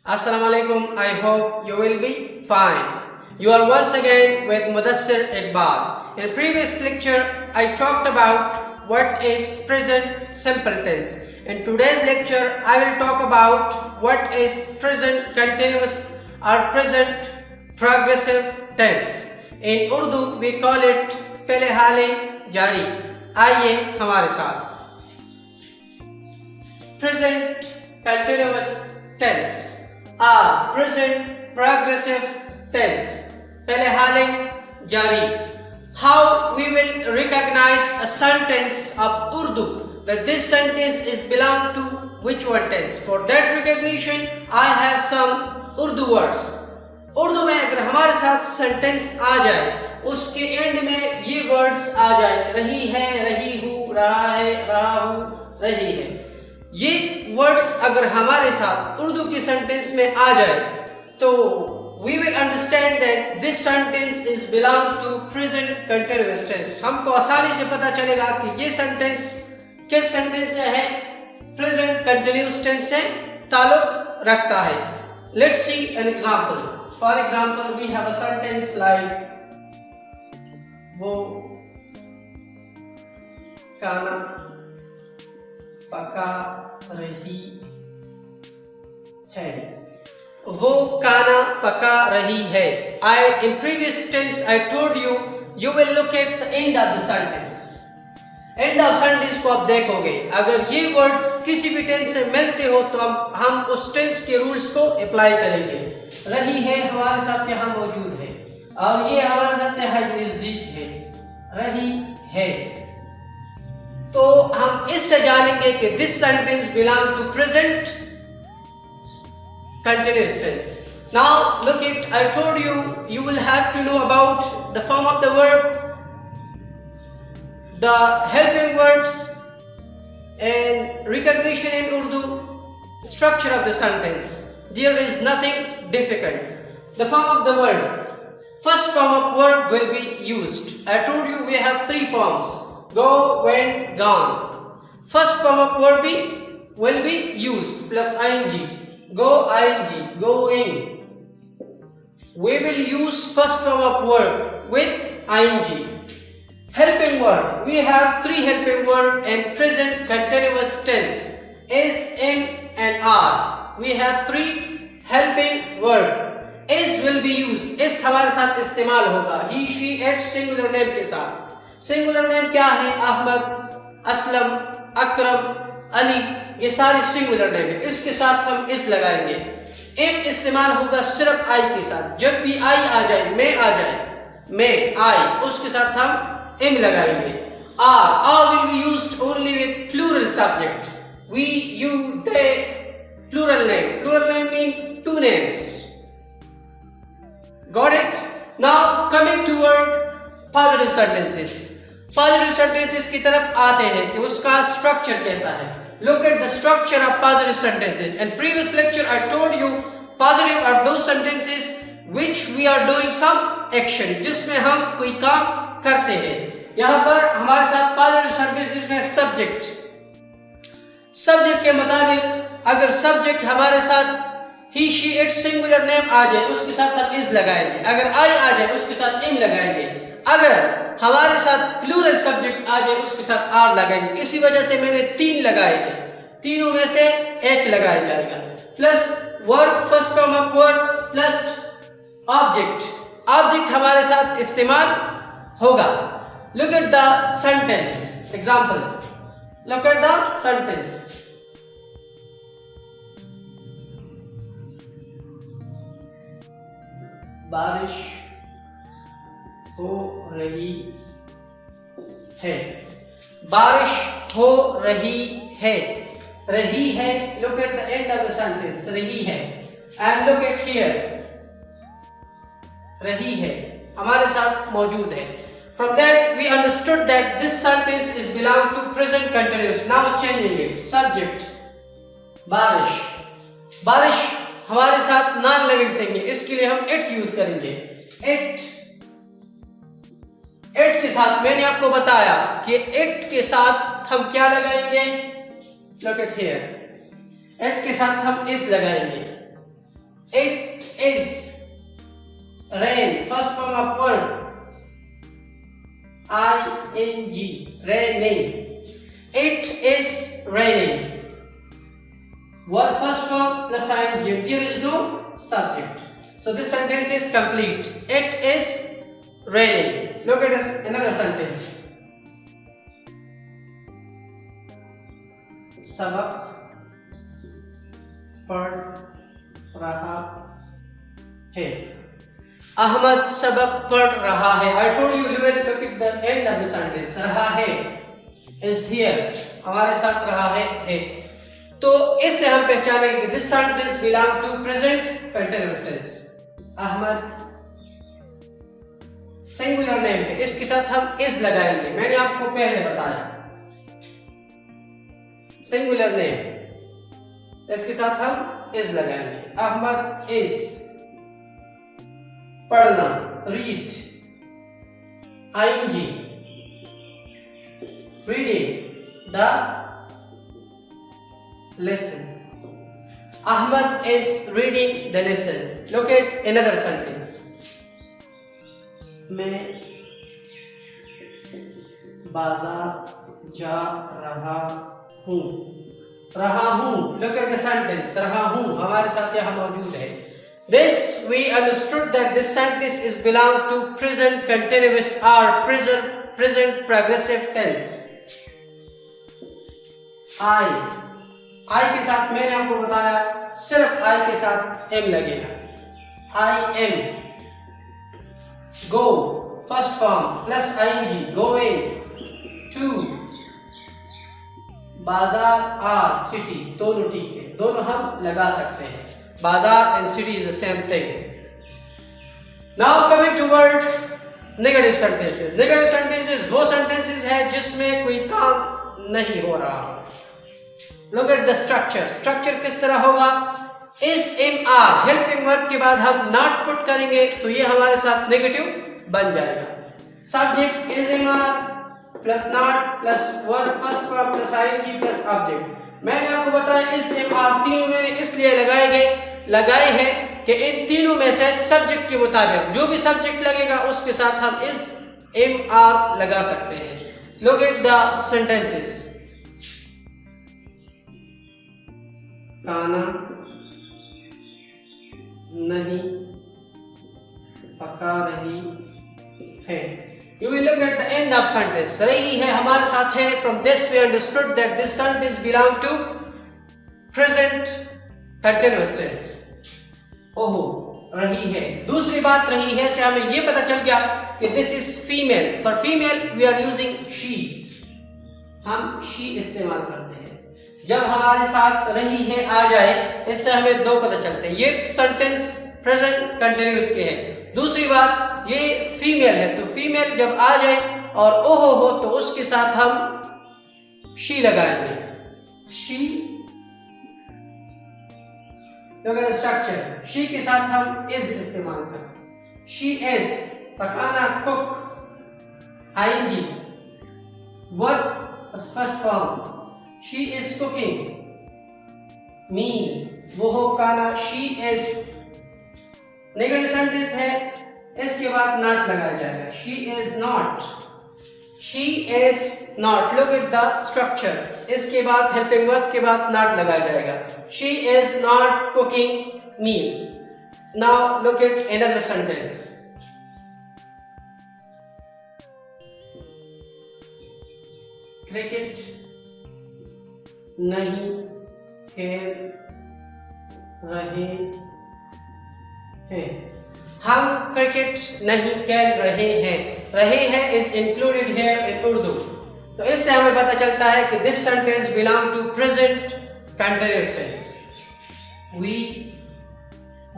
Assalamu alaikum. I hope you will be fine. You are once again with Mudassir Iqbal. In previous lecture, I talked about what is present simple tense. In today's lecture, I will talk about what is present continuous or present progressive tense. In Urdu, we call it पहले हाले जारी. आइए हमारे साथ. Present continuous tense. Present progressive tense. पहले हाले जारी. How we will recognize a sentence of Urdu that this sentence is belong to which one tense? For that recognition, I have some Urdu words. Urdu में अगर हमारे साथ sentence आ जाए, उसके and में ये वर्ड्स आ जाए, रही है, रही हूँ, रहा है, रहा हूँ, रही है. ये वर्ड्स अगर हमारे साथ उर्दू की सेंटेंस में आ जाए तो we will understand that this sentence is belong to present continuous tense. हमको आसानी से पता चलेगा कि ये सेंटेंस किस सेंटेंस से है, present continuous tense से ताल्लुक रखता है. Let's see an example. For example, we have a sentence like वो खाना पका रही है. वो खाना पका रही है. In previous tense I told you will look at the end of the sentence. End of sentence को आप देखोगे, अगर ये वर्ड्स किसी भी टेंस से मिलते हो तो हम उस टेंस के रूल्स को अप्लाई करेंगे. रही है हमारे साथ यहाँ मौजूद है और ये हमारे साथ यहाँ नजदीक है. रही है तो हम इससे जानेंगे कि this sentence belong to present continuous tense. Now look it, I told you will have to know about the form of the verb, the helping verbs, and recognition in Urdu, structure of the sentence. There is nothing difficult. The form of the verb. First form of verb will be used. I told you we have three forms: go, went, gone. First form of verb will be used plus ing. Go, ing, going. We will use first form of verb with ing. Helping verb. We have three helping verb in present continuous tense: is, am, and are. We have three helping verb. Is will be used. is हमारे साथ इस्तेमाल होगा he, she, it singular name के साथ. Singular name क्या है? अहमद, असलम, अकरम, अली, ये सारे सिंगुलर नेम है. इसके साथ हम इस लगाएंगे. am इस्तेमाल होगा सिर्फ आई के साथ. जब भी आई आ जाए, मैं आ जाए, मैं, आई, उसके साथ हम am लगाएंगे. are will be used only with plural subject. We, you, they, plural name. Plural name mean two names. Got it? Now coming toward positive sentences. Positive sentences की तरफ आते हैं कि उसका structure कैसा है. Look at the structure of positive sentences. In previous lecture I told you positive are those sentences which we are doing some action, जिसमें हम कोई काम करते हैं. यहाँ पर हमारे साथ पॉजिटिव सेंटेंसेस में सब्जेक्ट के मुताबिक अगर सब्जेक्ट हमारे साथ ही, शी, इट सिंगुलर नेम आ जाए, उसके साथ हम इज लगाएंगे. अगर आई आ जाए, उसके साथ इन लगाएंगे. अगर हमारे साथ प्लूरल सब्जेक्ट आ जाए, उसके साथ आर लगाएंगे. इसी वजह से मैंने तीन लगाए हैं. तीनों में से एक लगाया जाएगा. Plus verb, first form of verb plus object हमारे साथ इस्तेमाल होगा. Look at the sentence. Example. Look at the sentence. बारिश हो रही है. बारिश हो रही है. रही है. Look at the end of the sentence. रही है. And look at here. रही है हमारे साथ मौजूद है. From that we understood that this sentence is belong to present continuous. Now changing it. Subject. बारिश हमारे साथ नॉन लिविंग थिंग है, इसके लिए हम इट यूज करेंगे. इट के साथ मैंने आपको बताया कि इट के साथ हम क्या लगाएंगे. Look at here. एट के साथ हम इस लगाएंगे. It is rain. First form of word ing, raining. It is raining. Word first form plus ing. There is no subject. So this sentence is complete. It is raining. Look at this another sentence. सबक पढ़ रहा है. अहमद सबक पढ़ रहा है. I told you will look at the end of the sentence. रहा है is here. हमारे साथ रहा है. तो इससे हम पहचानेंगे कि this sentence belong to present continuous tense. Ahmed singular name है. इसके साथ हम is लगाएंगे. मैंने आपको पहले बताया. सिंगुलर नेम, इसके साथ हम is लगाएंगे. अहमद is पढ़ना, read, ing, reading the lesson. Ahmad is reading the lesson. Look at another sentence. मैं बाजार जा रहा हूँ. रहा हूँ. Look at the sentence. रहा हूँ हमारे साथ यहाँ मौजूद है. This we understood that this sentence is belong to present continuous or present progressive tense. I के साथ मैंने आपको बताया सिर्फ I के साथ M लगेगा. I am. Go first form plus ing, going. To बाजार और सिटी दोनों ठीक है. दोनों हम लगा सकते हैं. बाजार and city is the same thing. Now coming to word negative sentences. Negative sentences वो sentences है जिसमें कोई काम नहीं हो रहा. Look at the structure. Structure किस तरह होगा? is, am, are. Helping verb के बाद हम not put करेंगे तो ये हमारे साथ negative बन जाएगा. Subject is, am, are plus not plus verb first form plus ing plus object. मैंने आपको बताया इस, am, are तीनों मैंने इसलिए लगाए हैं कि इन तीनों में से सब्जेक्ट के मुताबिक जो भी सब्जेक्ट लगेगा उसके साथ हम इस, am, are लगा सकते हैं. Look at the sentences. खाना नहीं पका रही है. You will look at the end of sentence. रही है हमारे साथ है. From this we understood that this sentence belong to present continuous tense. ओहो रही है. दूसरी बात रही है से हमें ये पता चल गया कि this is female. For female we are using she. हम she इस्तेमाल करते हैं. जब हमारे साथ रही है आ जाए इससे हमें दो पता चलते हैं. ये सेंटेंस प्रेजेंट कंटिन्यूअस के है. दूसरी बात ये फीमेल है तो फीमेल जब आ जाए और ओहो हो तो उसके साथ हम शी लगाएंगे. शी. अगर स्ट्रक्चर शी के साथ हम इज इस्तेमाल करते हैं. शी इज पकाना cook. ing verb first form she is cooking. Mean वो हो खाना. शी इज नेगेटिव सेंटेंस है इसके बाद नॉट लगाया जाएगा. She is not. She is not. Look at the structure. इसके बाद हेल्पिंग वर्ब के बाद नॉट लगाया जाएगा. She is not cooking meal. Now look at another sentence. Cricket नहीं खेल रहे हैं. हम क्रिकेट नहीं खेल रहे हैं. रहे हैं is included here in Urdu. तो इससे हमें पता चलता है कि this sentence belong to present continuous tense.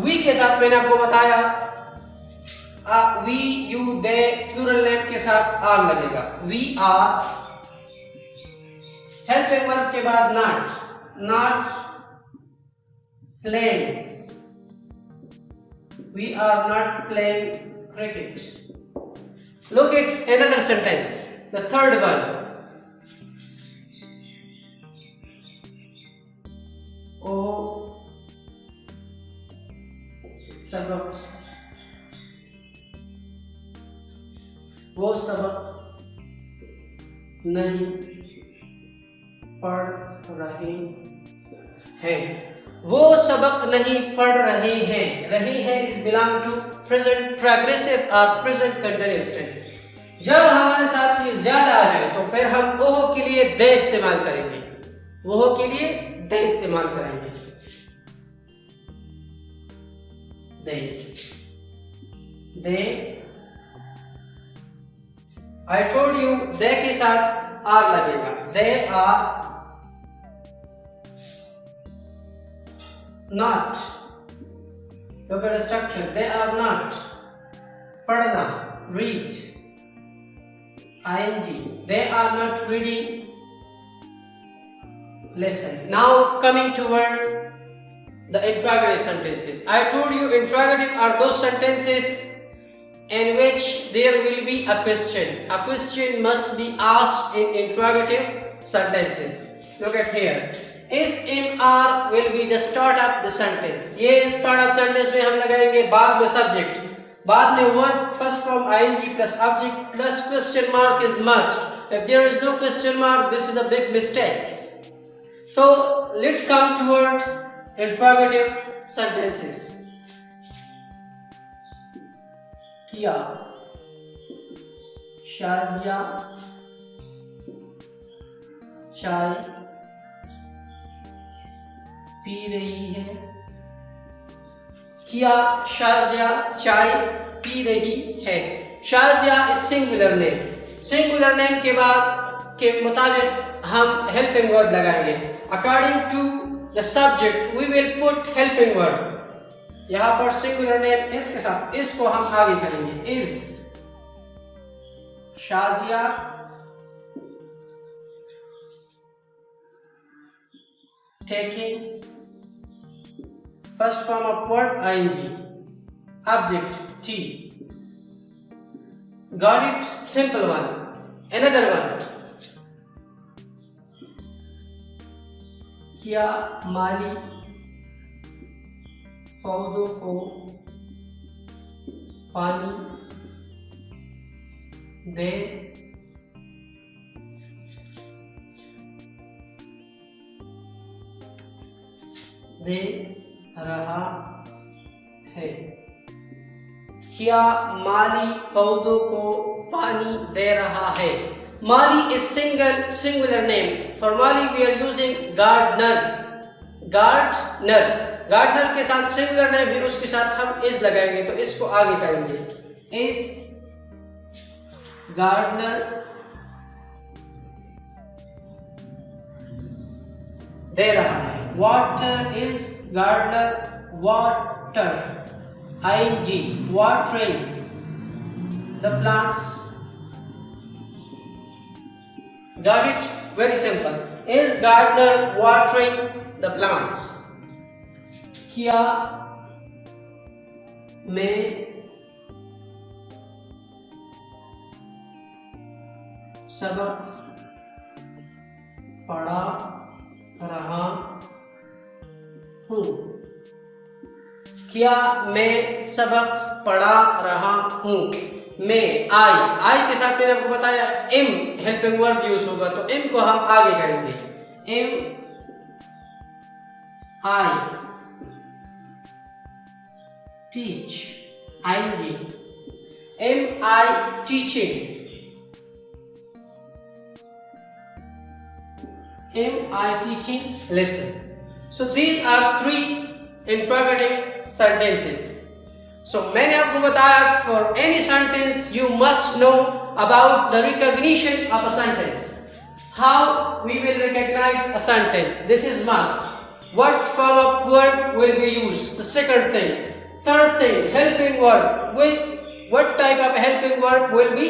We के साथ मैंने आपको बताया we you they plural name के साथ आर लगेगा. We are. हेल्पिंग वर्ब के बाद not playing. We are not playing cricket. Look at another sentence, the third one. ओ सबक, वो सबक नहीं पढ़ रहे हैं, वो सबक नहीं पढ़ रहे हैं। रही है is belong to present progressive और प्रेजेंट कंटिन्यूअस टेंस। जब हमारे साथ ये ज्यादा आ जाए तो फिर हम ओह के लिए दे इस्तेमाल करेंगे, वो के लिए दे इस्तेमाल करेंगे। दे आई टोल्ड यू, दे के साथ आर लगेगा। They are not, look at the structure, they are not, पढ़ना read, ing, they are not reading lesson. Now coming toward the interrogative sentences. I told you interrogative are those sentences in which there will be a question. A question must be asked in interrogative sentences. Look at here. Is MR will be the start of the sentence. ये start of sentence में हम लगाएंगे बाद में subject, बाद में verb, first form ing plus object plus question mark is must. If there is no question mark, this is a big mistake. So let's come toward interrogative sentences. किया शाजिया चाय पी रही है। किया शाजिया चाय पी रही है। Shazia is singular name. Singular name के बाद के मुताबिक हम हेल्पिंग वर्ब लगाएंगे। According to the subject we will put helping verb. यहां पर सिंगुलर नेम इस के साथ इसको हम आगे करेंगे। Is Shazia taking first form of verb ing, object T. Got it? Simple one. Another one. क्या माली पौधों को पानी दे रहा है। क्या माली पौधों को पानी दे रहा है। माली इज singular name. For Mali we are using gardener. Gardener के साथ सिंगुलर नेम है, उसके साथ हम इज लगाएंगे तो इसको आगे करेंगे। इज गार्डनर दे रहा है। Water is gardener water ing watering the plants. Got it? Very simple. Is gardener watering the plants? क्या मैं सबक पढ़ा रहा हूँ। क्या मैं सबक पढ़ा रहा हूँ। मैं आई के साथ मैंने आपको बताया एम हेल्पिंग वर्ब यूज होगा तो एम को हम आगे करेंगे। Am I teach ing am I teaching am I teaching lesson. So these are three interrogative sentences. So मैंने आपको बताया for any sentence you must know about the recognition of a sentence. How we will recognize a sentence. This is must. What form of verb will be used? The second thing. Third thing, helping verb. What type of helping verb will be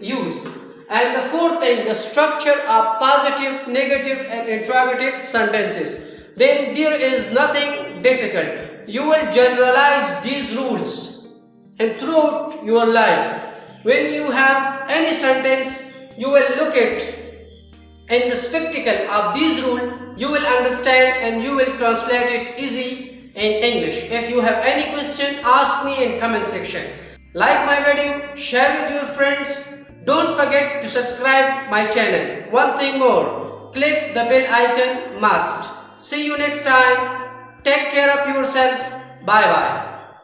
used? And the fourth thing, the structure of positive, negative and interrogative sentences. Then there is nothing difficult. You will generalize these rules and throughout your life. When you have any sentence, you will look at in the spectacle of these rules, you will understand and you will translate it easy in English. If you have any question, ask me in comment section. Like my video, share with your friends. Don't forget to subscribe my channel. One thing more, click the bell icon must. See you next time. Take care of yourself. Bye bye.